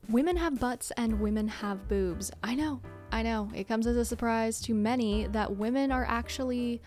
Women have butts and women have boobs. I know. It comes as a surprise to many that women are actually,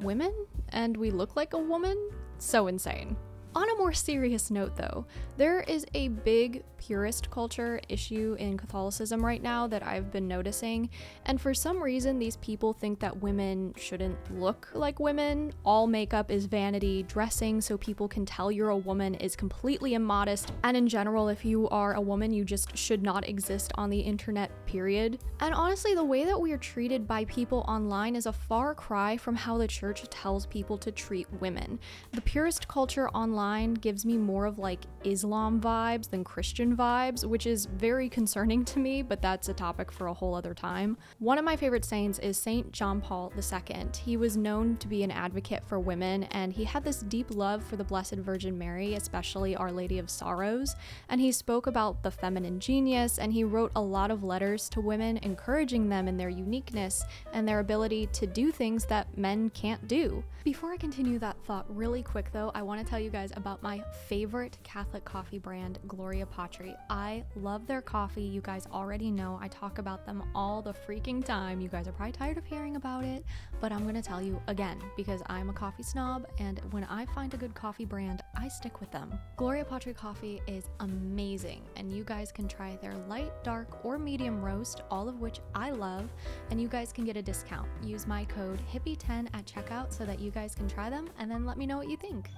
women and we look like a woman? So insane. On a more serious note though, there is a big purist culture issue in Catholicism right now that I've been noticing, and for some reason these people think that women shouldn't look like women. All makeup is vanity, dressing so people can tell you're a woman is completely immodest, and in general if you are a woman you just should not exist on the internet, period. And honestly, the way that we are treated by people online is a far cry from how the church tells people to treat women. The purist culture online gives me more of like Islam vibes than Christian vibes, which is very concerning to me, but that's a topic for a whole other time. One of my favorite saints is Saint John Paul II. He was known to be an advocate for women, and he had this deep love for the Blessed Virgin Mary, especially Our Lady of Sorrows, and he spoke about the feminine genius, and he wrote a lot of letters to women encouraging them in their uniqueness and their ability to do things that men can't do. Before I continue that thought really quick though, I want to tell you guys about my favorite Catholic coffee brand, Gloria Patri. I love their coffee. You guys already know I talk about them all the freaking time. You guys are probably tired of hearing about it, but I'm gonna tell you again because I'm a coffee snob, and when I find a good coffee brand, I stick with them. Gloria Patri coffee is amazing, and you guys can try their light, dark, or medium roast, all of which I love, and you guys can get a discount. Use my code HIPPIE10 at checkout so that you guys can try them and then let me know what you think.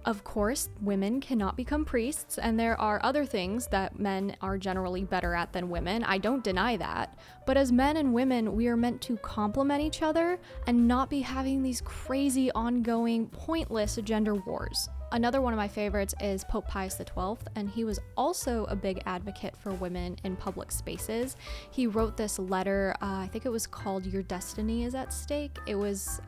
Of course, women cannot become priests, and there are other things that men are generally better at than women. I don't deny that. But as men and women, we are meant to complement each other and not be having these crazy, ongoing, pointless gender wars. Another one of my favorites is Pope Pius XII, and he was also a big advocate for women in public spaces. He wrote this letter, I think it was called Your Destiny is at Stake. It was,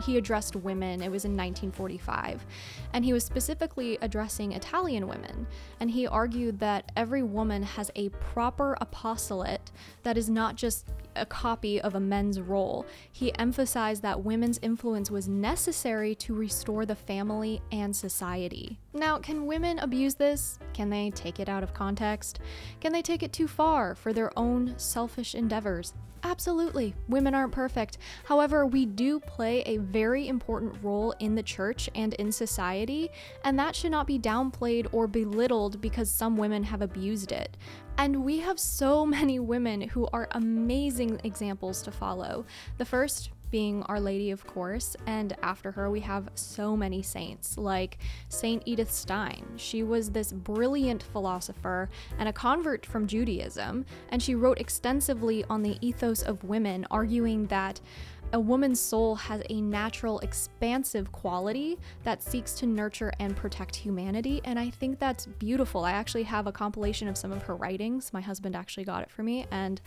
he addressed women, it was in 1945, and he was specifically addressing Italian women, and he argued that every woman has a proper apostolate that is not just a copy of a men's role. He emphasized that women's influence was necessary to restore the family and society. Now, can women abuse this? Can they take it out of context? Can they take it too far for their own selfish endeavors? Absolutely. Women aren't perfect. However, we do play a very important role in the church and in society, and that should not be downplayed or belittled because some women have abused it. And we have so many women who are amazing examples to follow. The first being Our Lady, of course, and after her we have so many saints, like Saint Edith Stein. She was this brilliant philosopher and a convert from Judaism, and she wrote extensively on the ethos of women, arguing that a woman's soul has a natural, expansive quality that seeks to nurture and protect humanity, and I think that's beautiful. I actually have a compilation of some of her writings. My husband actually got it for me, and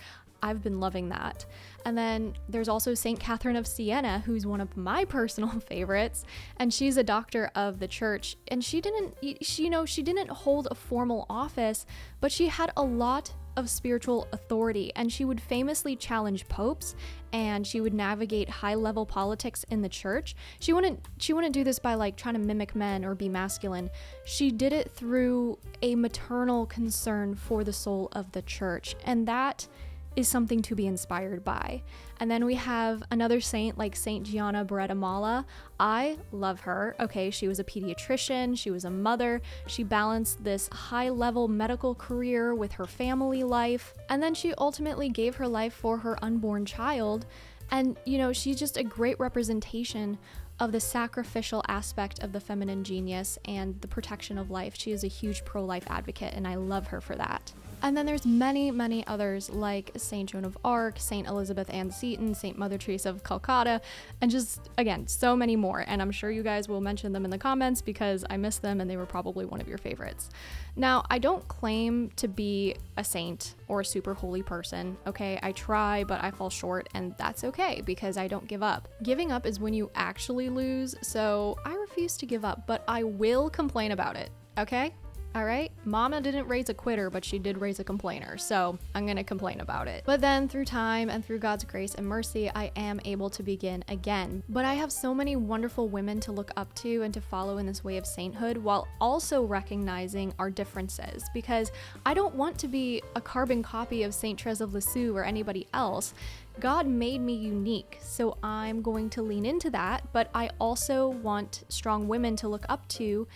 I've been loving that. And then there's also Saint Catherine of Siena, who's one of my personal favorites, and she's a doctor of the church, and she didn't hold a formal office, but she had a lot of spiritual authority, and she would famously challenge popes, and she would navigate high-level politics in the church. She wouldn't do this by like trying to mimic men or be masculine. She did it through a maternal concern for the soul of the church, and that is something to be inspired by. And then we have another saint like Saint Gianna Beretta Mala. I love her. Okay, she was a pediatrician, she was a mother, she balanced this high-level medical career with her family life, and then she ultimately gave her life for her unborn child. And she's just a great representation of the sacrificial aspect of the feminine genius and the protection of life. She is a huge pro-life advocate, and I love her for that. And then there's many, many others like Saint Joan of Arc, Saint Elizabeth Ann Seton, Saint Mother Teresa of Calcutta, and just, again, so many more. And I'm sure you guys will mention them in the comments because I miss them and they were probably one of your favorites. Now, I don't claim to be a saint or a super holy person, okay? I try, but I fall short, and that's okay because I don't give up. Giving up is when you actually lose, so I refuse to give up, but I will complain about it, okay? All right, mama didn't raise a quitter, but she did raise a complainer, so I'm gonna complain about it. But then through time and through God's grace and mercy, I am able to begin again. But I have so many wonderful women to look up to and to follow in this way of sainthood, while also recognizing our differences, because I don't want to be a carbon copy of Saint Therese of Lisieux or anybody else. God made me unique, so I'm going to lean into that, but I also want strong women to look up to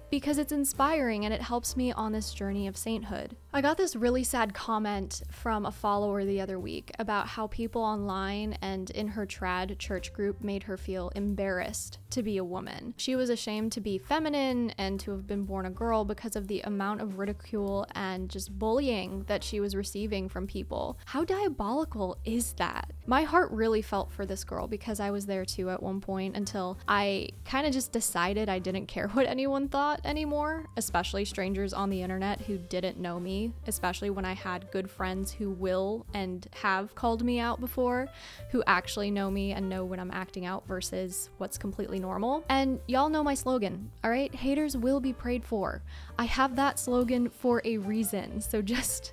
because it's inspiring and it helps me on this journey of sainthood. I got this really sad comment from a follower the other week about how people online and in her trad church group made her feel embarrassed to be a woman. She was ashamed to be feminine and to have been born a girl because of the amount of ridicule and just bullying that she was receiving from people. How diabolical is that? My heart really felt for this girl because I was there too at one point, until I kind of just decided I didn't care what anyone thought anymore, especially strangers on the internet who didn't know me, especially when I had good friends who will and have called me out before, who actually know me and know when I'm acting out versus what's completely normal. And y'all know my slogan, all right? Haters will be prayed for. I have that slogan for a reason, so just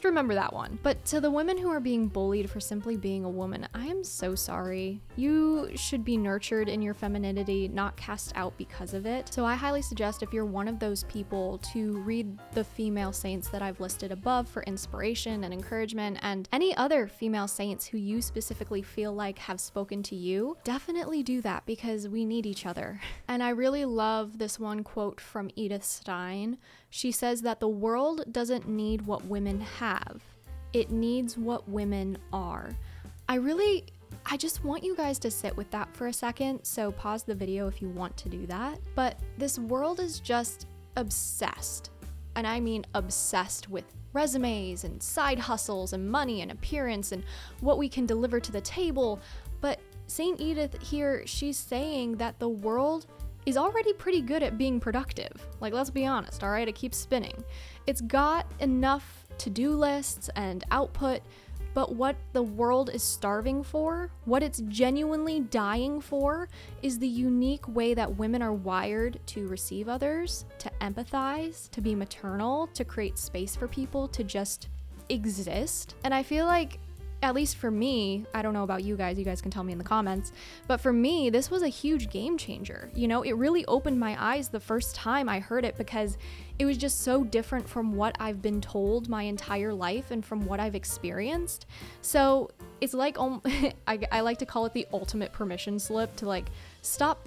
remember that one. But to the women who are being bullied for simply being a woman, I am so sorry. You should be nurtured in your femininity, not cast out because of it. So I highly suggest, if you're one of those people, to read the female saints that I've listed above for inspiration and encouragement, and any other female saints who you specifically feel like have spoken to you. Definitely do that because we need each other. And I really love this one quote from Edith Stein. She says that the world doesn't need what women have. It needs what women are. I just want you guys to sit with that for a second, so pause the video if you want to do that. But this world is just obsessed, and I mean obsessed, with resumes and side hustles and money and appearance and what we can deliver to the table. But Saint Edith here, she's saying that the world is already pretty good at being productive. Like, let's be honest, all right? It keeps spinning. It's got enough to-do lists and output, but what the world is starving for, what it's genuinely dying for, is the unique way that women are wired to receive others, to empathize, to be maternal, to create space for people to just exist. And I feel like, at least for me, I don't know about you guys can tell me in the comments, but for me, this was a huge game changer. You know, it really opened my eyes the first time I heard it, because it was just so different from what I've been told my entire life and from what I've experienced. So it's like, I like to call it the ultimate permission slip to like, stop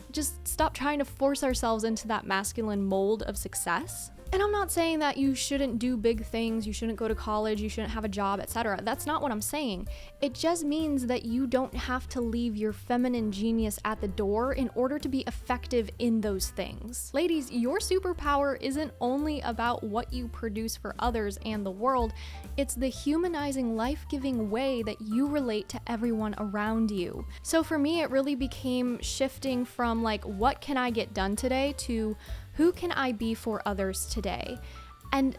trying to force ourselves into that masculine mold of success. And I'm not saying that you shouldn't do big things, you shouldn't go to college, you shouldn't have a job, etc. That's not what I'm saying. It just means that you don't have to leave your feminine genius at the door in order to be effective in those things. Ladies, your superpower isn't only about what you produce for others and the world, it's the humanizing, life-giving way that you relate to everyone around you. So for me, it really became shifting from like, what can I get done today, to who can I be for others today? And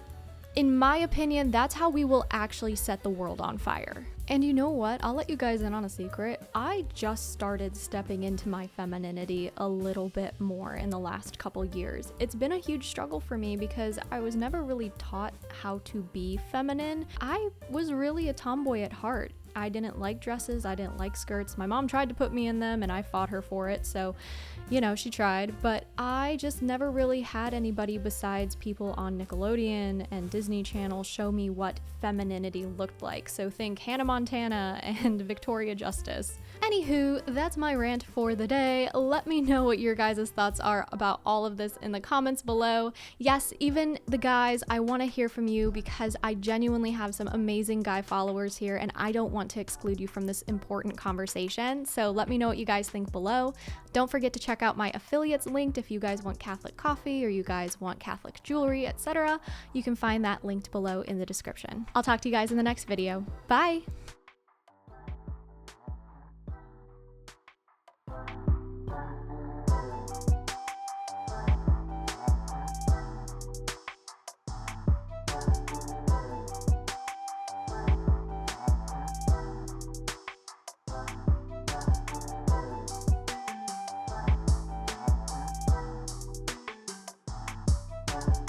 in my opinion, that's how we will actually set the world on fire. And you know what? I'll let you guys in on a secret. I just started stepping into my femininity a little bit more in the last couple years. It's been a huge struggle for me because I was never really taught how to be feminine. I was really a tomboy at heart. I didn't like dresses, I didn't like skirts. My mom tried to put me in them and I fought her for it, so, you know, she tried. But I just never really had anybody besides people on Nickelodeon and Disney Channel show me what femininity looked like. So think Hannah Montana and Victoria Justice. Anywho, that's my rant for the day. Let me know what your guys' thoughts are about all of this in the comments below. Yes, even the guys, I want to hear from you because I genuinely have some amazing guy followers here and I don't want to exclude you from this important conversation. So let me know what you guys think below. Don't forget to check out my affiliates linked if you guys want Catholic coffee or you guys want Catholic jewelry, etc. You can find that linked below in the description. I'll talk to you guys in the next video. Bye!